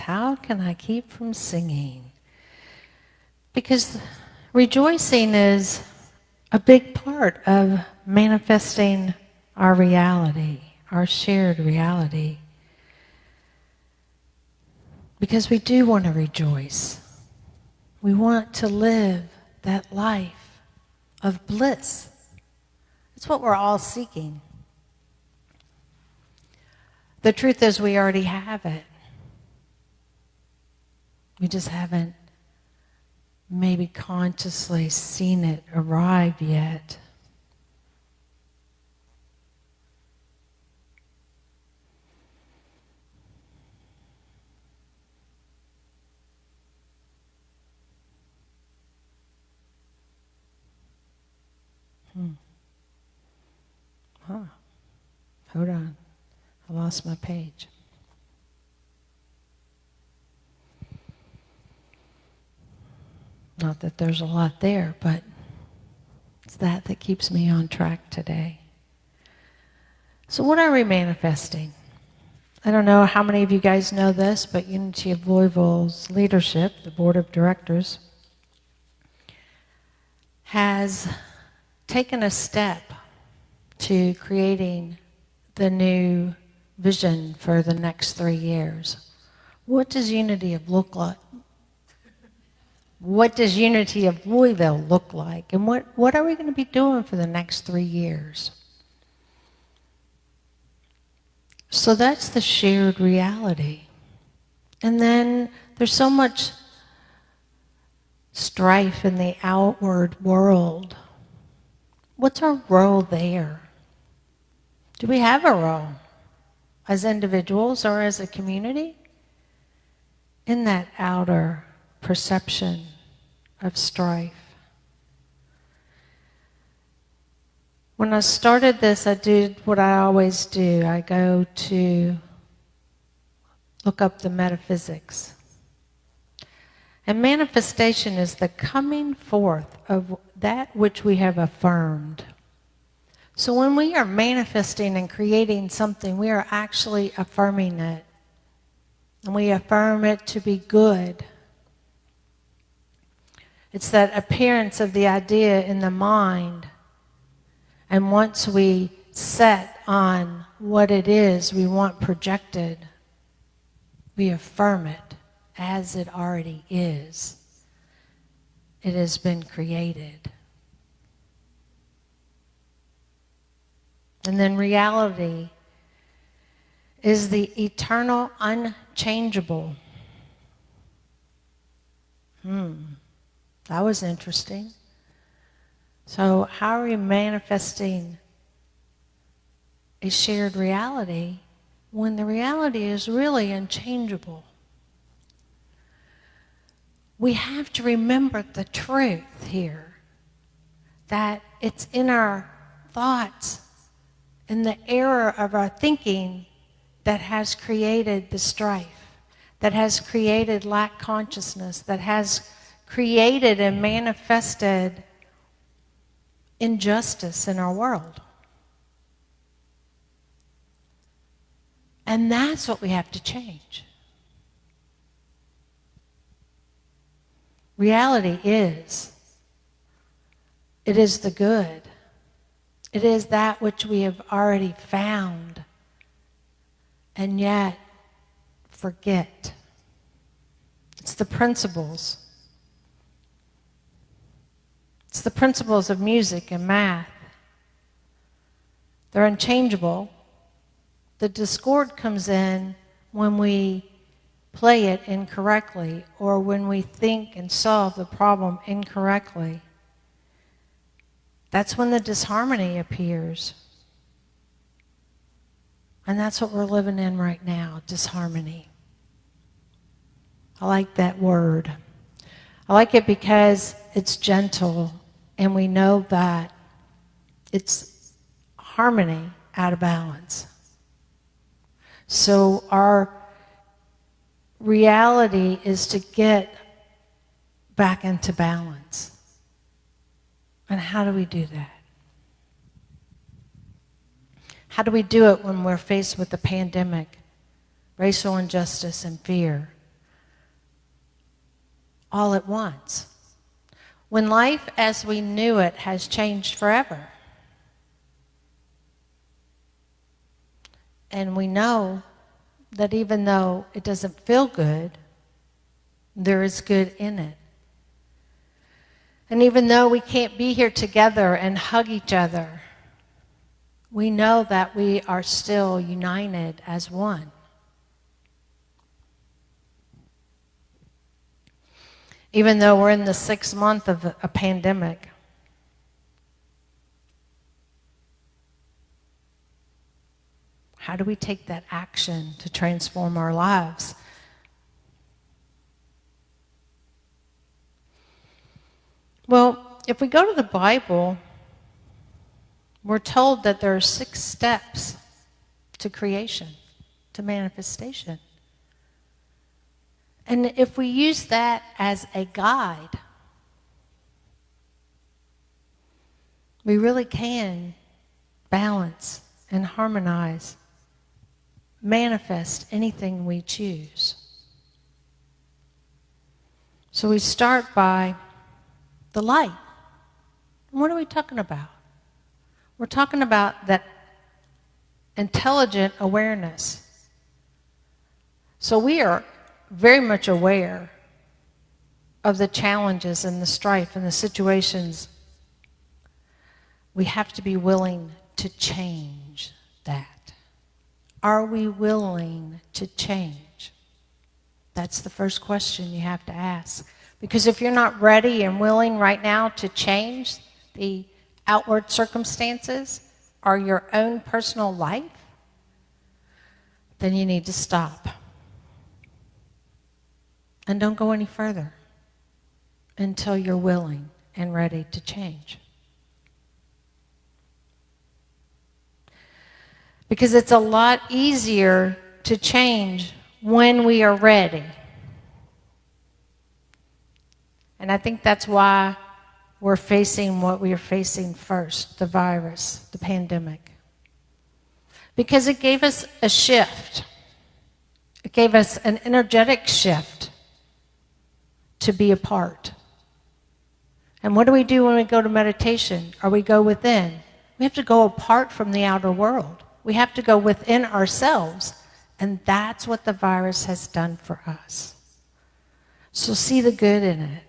How can I keep from singing? Because rejoicing is a big part of manifesting our reality, our shared reality. Because we do want to rejoice. We want to live that life of bliss. It's what we're all seeking. The truth is we already have it. We just haven't maybe consciously seen it arrive yet. Hold on. I lost my page. Not that there's a lot there, but it's that keeps me on track today. So what are we manifesting? I don't know how many of you guys know this, but Unity of Louisville's leadership, the board of directors, has taken a step to creating the new vision for the next 3 years. What does Unity of look like? What does Unity of Louisville look like? And what are we going to be doing for the next 3 years? So that's the shared reality. And then there's so much strife in the outward world. What's our role there? Do we have a role as individuals or as a community in that outer perception of strife? When I started this, I did what I always do. I go to look up the metaphysics. And manifestation is the coming forth of that which we have affirmed. So when we are manifesting and creating something, we are actually affirming it. And we affirm it to be good. It's that appearance of the idea in the mind. And once we set on what it is we want projected, we affirm it as it already is. It has been created. And then reality is the eternal, unchangeable. That was interesting. So how are we manifesting a shared reality when the reality is really unchangeable? We have to remember the truth here, that it's in our thoughts, in the error of our thinking that has created the strife, that has created lack consciousness, that has created and manifested injustice in our world. And that's what we have to change. Reality is, it is the good. It is that which we have already found and yet forget. It's the principles. It's the principles of music and math. They're unchangeable. The discord comes in when we play it incorrectly or when we think and solve the problem incorrectly. That's when the disharmony appears. And that's what we're living in right now, disharmony. I like that word. I like it because it's gentle, and we know that it's harmony out of balance. So our reality is to get back into balance. And how do we do that? How do we do it when we're faced with a pandemic, racial injustice, and fear? all at once, when life as we knew it has changed forever. And we know that even though it doesn't feel good, there is good in it. And even though we can't be here together and hug each other, we know that we are still united as one. Even though we're in the 6th month of a pandemic, how do we take that action to transform our lives? Well, if we go to the Bible, we're told that there are 6 steps to creation, to manifestation. And if we use that as a guide, we really can balance and harmonize, manifest anything we choose. So we start by the light. What are we talking about? We're talking about that intelligent awareness. So we are very much aware of the challenges and the strife and the situations. We have to be willing to change that. Are we willing to change? That's the first question you have to ask. Because if you're not ready and willing right now to change the outward circumstances or your own personal life, then you need to stop. And don't go any further until you're willing and ready to change. Because it's a lot easier to change when we are ready. And I think that's why we're facing what we are facing first, the virus, the pandemic. Because it gave us a shift. It gave us an energetic shift to be apart. And what do we do when we go to meditation or we go within? We have to go apart from the outer world. We have to go within ourselves. And that's what the virus has done for us. So see the good in it.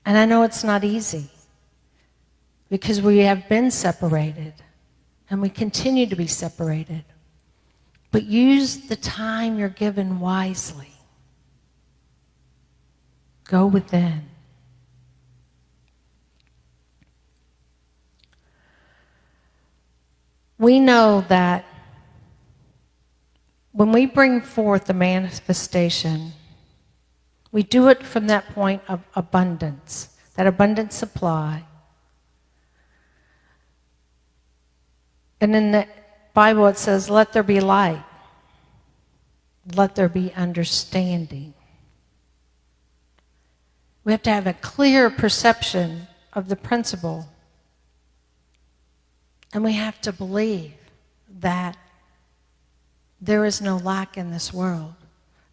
And I know it's not easy because we have been separated and we continue to be separated. But use the time you're given wisely. Go within. We know that when we bring forth the manifestation, we do it from that point of abundance, that abundant supply. And in the Bible it says, let there be light. Let there be understanding. We have to have a clear perception of the principle. And we have to believe that there is no lack in this world,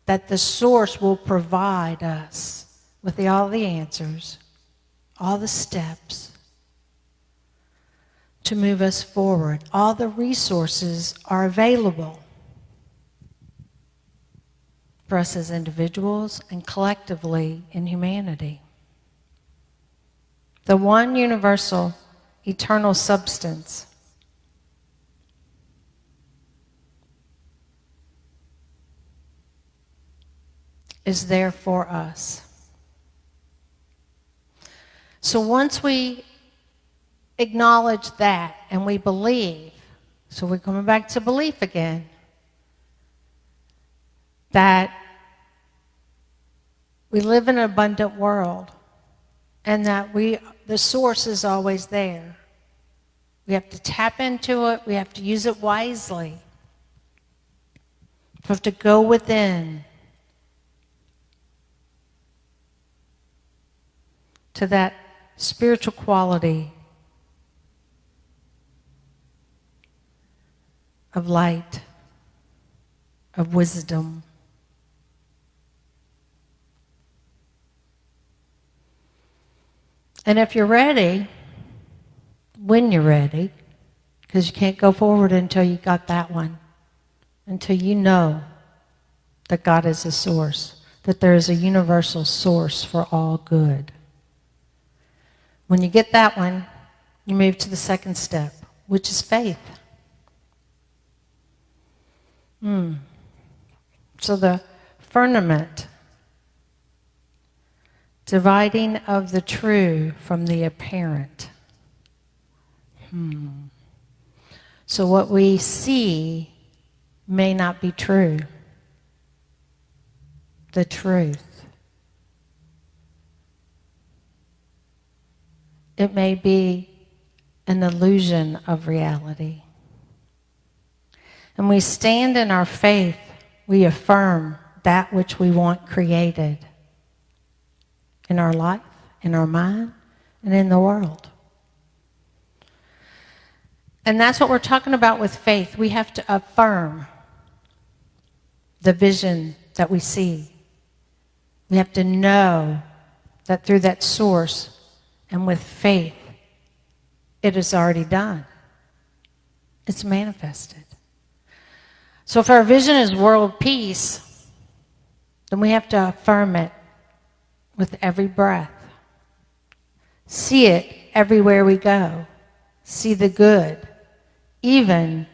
that the source will provide us with all the answers, all the steps to move us forward. All the resources are available for us as individuals and collectively in humanity. The one universal, eternal substance is there for us. So once we acknowledge that and we believe, so we're coming back to belief again, that we live in an abundant world and that the source is always there. We have to tap into it. We have to use it wisely. We have to go within to that spiritual quality of light, of wisdom. And if you're ready, when you're ready, because you can't go forward until you got that one, until you know that God is the source, that there is a universal source for all good. When you get that one, you move to the second step, which is faith. So the firmament, dividing of the true from the apparent. So what we see may not be true. The truth. It may be an illusion of reality. And we stand in our faith, we affirm that which we want created in our life, in our mind, and in the world. And that's what we're talking about with faith. We have to affirm the vision that we see. We have to know that through that source and with faith, it is already done. It's manifested. So if our vision is world peace, then we have to affirm it with every breath. See it everywhere we go. See the good, even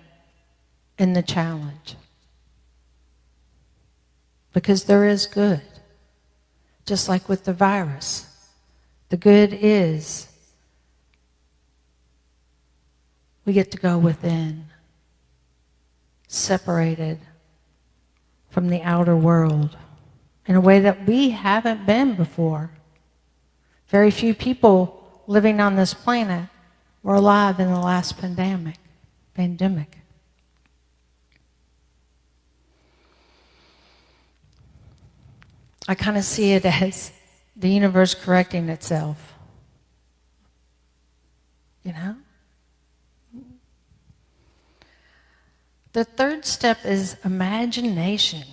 in the challenge. Because there is good. Just like with the virus. The good is we get to go within, separated from the outer world in a way that we haven't been before. Very few people living on this planet were alive in the last pandemic. I kind of see it as the universe correcting itself. You know? The third step is imagination.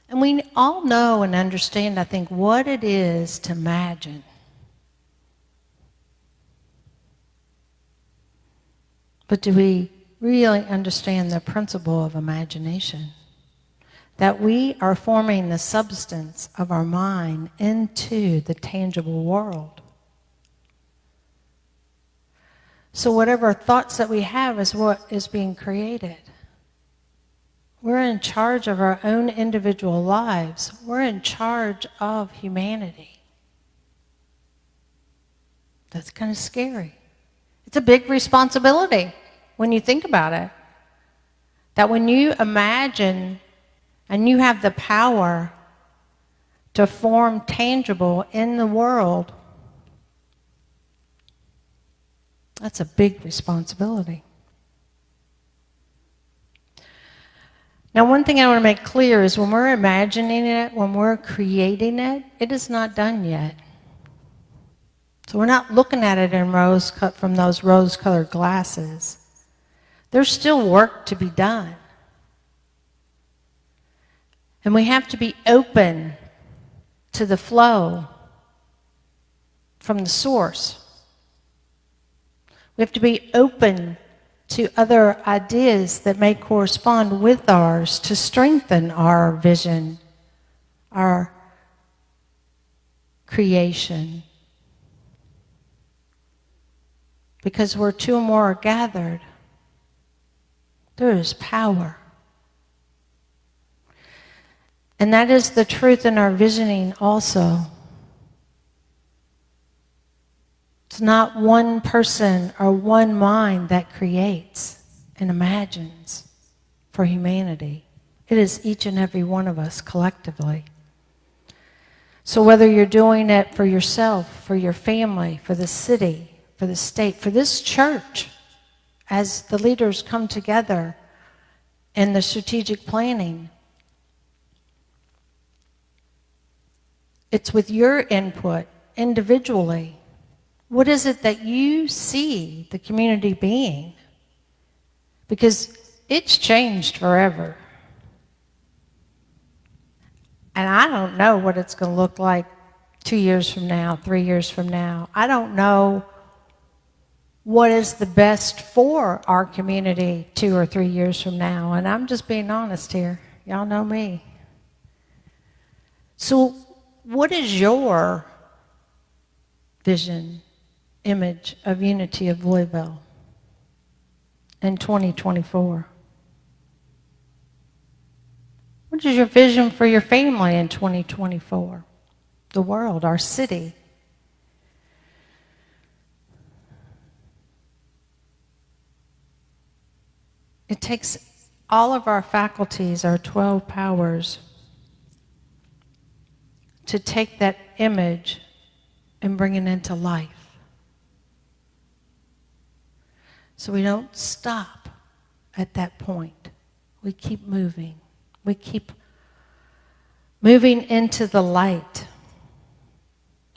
And we all know and understand, I think, what it is to imagine. But do we really understand the principle of imagination? That we are forming the substance of our mind into the tangible world. So whatever thoughts that we have is what is being created. We're in charge of our own individual lives. We're in charge of humanity. That's kind of scary. It's a big responsibility when you think about it. That when you imagine and you have the power to form tangible in the world, that's a big responsibility. Now, one thing I want to make clear is when we're imagining it, when we're creating it, it is not done yet. So we're not looking at it in from those rose-colored glasses. There's still work to be done. And we have to be open to the flow from the source. We have to be open to other ideas that may correspond with ours to strengthen our vision, our creation. Because where two or more are gathered, there is power. And that is the truth in our visioning also. It's not one person or one mind that creates and imagines for humanity. It is each and every one of us collectively. So whether you're doing it for yourself, for your family, for the city, for the state, for this church, as the leaders come together in the strategic planning, it's with your input individually. What is it that you see the community being? Because it's changed forever. And I don't know what it's going to look like 2 years from now, 3 years from now. I don't know what is the best for our community 2 or 3 years from now. And I'm just being honest here. Y'all know me. So what is your vision, image of unity of Louisville in 2024? What is your vision for your family in 2024? The world, our city. It takes all of our faculties, our 12 powers, to take that image and bring it into life. So we don't stop at that point. We keep moving. We keep moving into the light,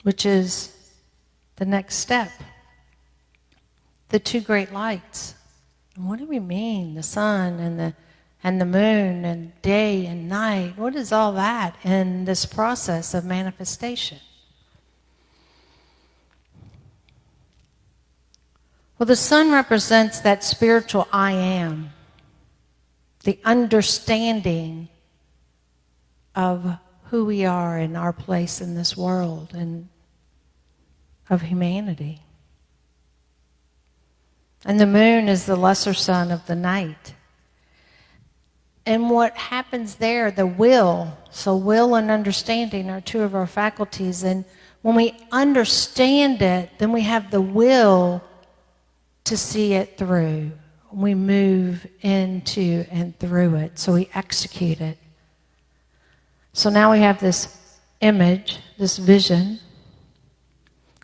which is the next step. The two great lights. And what do we mean? The sun and the moon and day and night. What is all that in this process of manifestation? Well, the sun represents that spiritual I am, the understanding of who we are and our place in this world and of humanity. And the moon is the lesser sun of the night. And what happens there, the will, so will and understanding are two of our faculties. And when we understand it, then we have the will to see it through. We move into and through it, so we execute it. So now we have this image, this vision.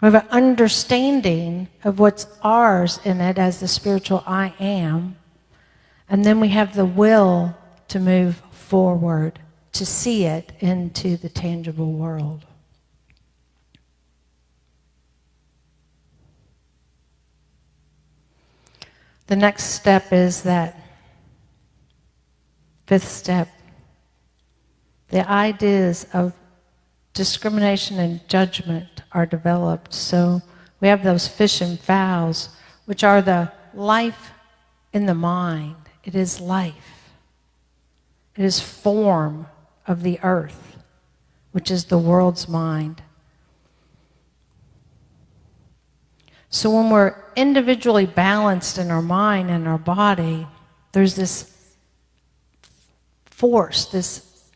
We have an understanding of what's ours in it as the spiritual I am. And then we have the will to move forward, to see it into the tangible world. The next step is that fifth step. The ideas of discrimination and judgment are developed. So we have those fish and fowls, which are the life in the mind. It is life. It is form of the earth, which is the world's mind. So when we're individually balanced in our mind and our body, there's this force, this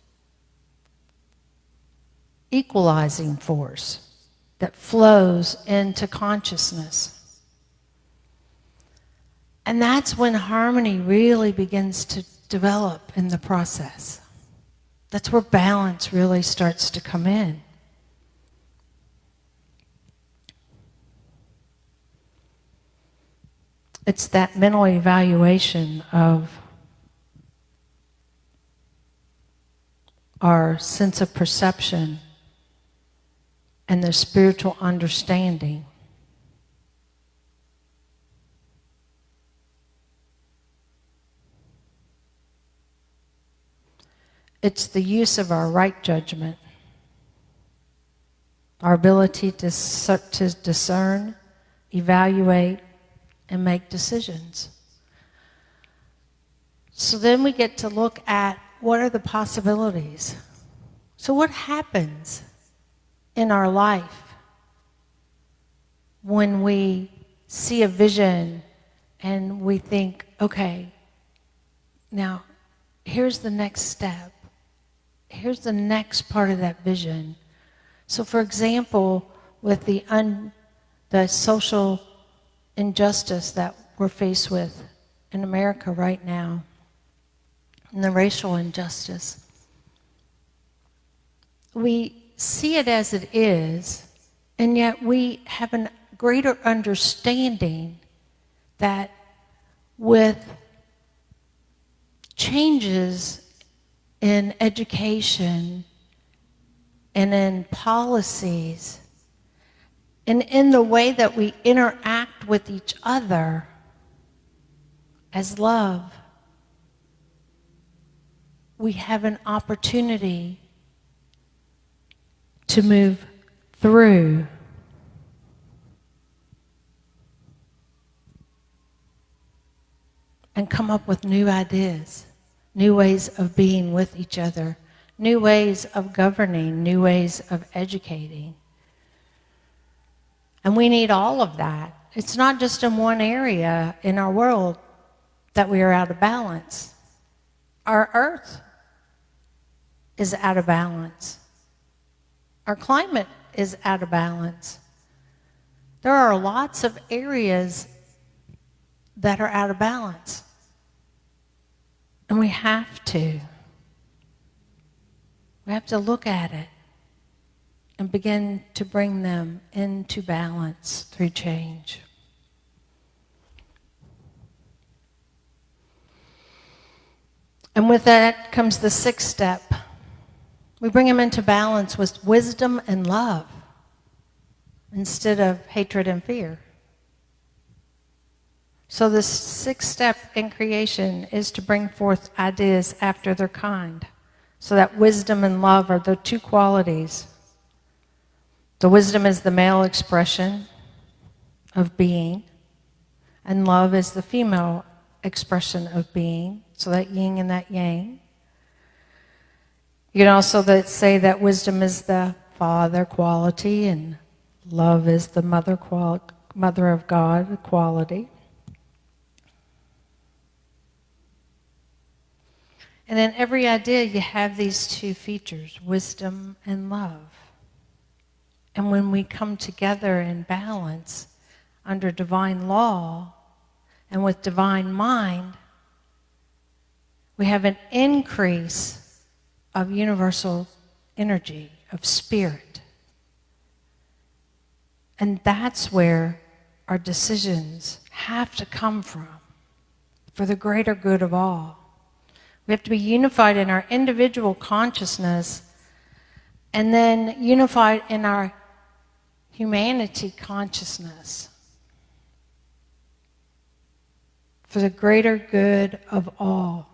equalizing force that flows into consciousness. And that's when harmony really begins to develop in the process. That's where balance really starts to come in. It's that mental evaluation of our sense of perception and the spiritual understanding. It's the use of our right judgment, our ability to discern, evaluate, and make decisions. So then we get to look at what are the possibilities. So what happens in our life when we see a vision and we think, okay, now here's the next step. Here's the next part of that vision. So for example, with the social injustice that we're faced with in America right now, and the racial injustice, we see it as it is, and yet we have a greater understanding that with changes in education and in policies and in the way that we interact with each other as love, we have an opportunity to move through and come up with new ideas, new ways of being with each other, new ways of governing, new ways of educating. And we need all of that. It's not just in one area in our world that we are out of balance. Our earth is out of balance. Our climate is out of balance. There are lots of areas that are out of balance. And we have to. We have to look at it and begin to bring them into balance through change. And with that comes the sixth step. We bring them into balance with wisdom and love instead of hatred and fear. So the sixth step in creation is to bring forth ideas after their kind. So that wisdom and love are the two qualities. The wisdom is the male expression of being, and love is the female expression of being. So that yin and that yang. You can also say that wisdom is the father quality and love is the mother of God quality. And in every idea you have these two features, wisdom and love. And when we come together in balance under divine law and with divine mind, we have an increase of universal energy, of spirit. And that's where our decisions have to come from for the greater good of all. We have to be unified in our individual consciousness and then unified in our humanity consciousness for the greater good of all.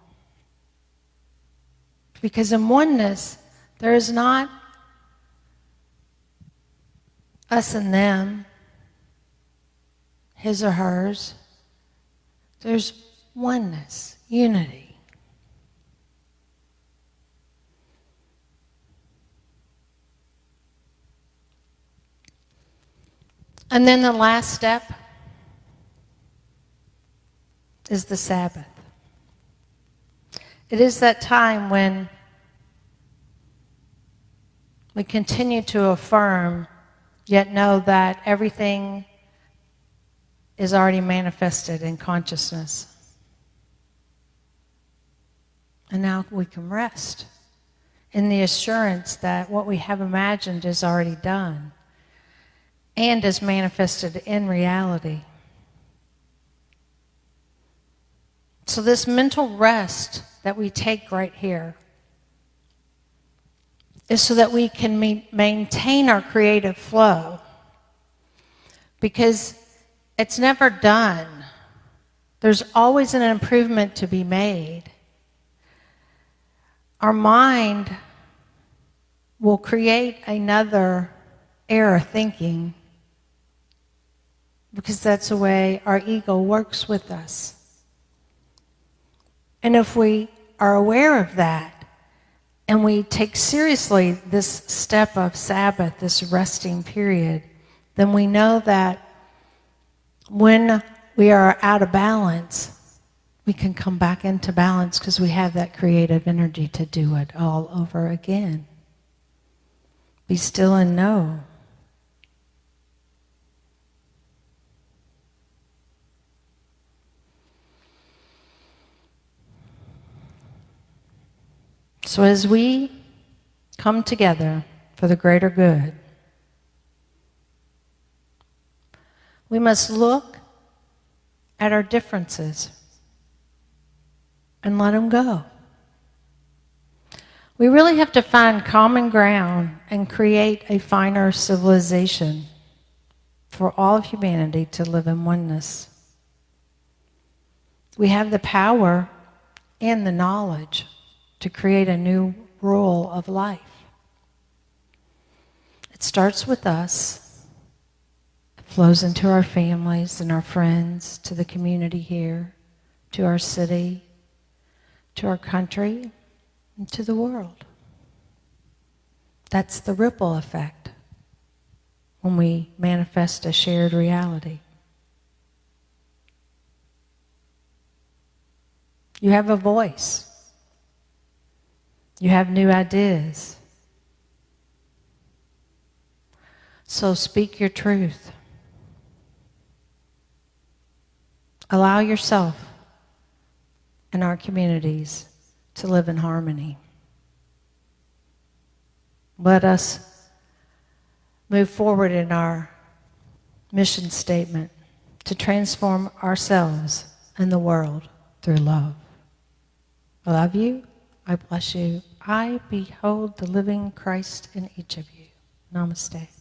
Because in oneness, there is not us and them, his or hers. There's oneness, unity. And then the last step is the Sabbath. It is that time when we continue to affirm, yet know that everything is already manifested in consciousness. And now we can rest in the assurance that what we have imagined is already done and is manifested in reality. So this mental rest that we take right here is so that we can maintain our creative flow, because it's never done. There's always an improvement to be made. Our mind will create another error thinking because that's the way our ego works with us. And if we are aware of that and we take seriously this step of Sabbath, this resting period, then we know that when we are out of balance, we can come back into balance because we have that creative energy to do it all over again. Be still and know. So as we come together for the greater good, we must look at our differences and let them go. We really have to find common ground and create a finer civilization for all of humanity to live in oneness. We have the power and the knowledge to create a new rule of life. starts with us, flows into our families and our friends, to the community here, to our city, to our country, and to the world. That's the ripple effect when we manifest a shared reality. You have a voice. You have new ideas. So speak your truth. Allow yourself and our communities to live in harmony. Let us move forward in our mission statement to transform ourselves and the world through love. I love you. I bless you. I behold the living Christ in each of you. Namaste.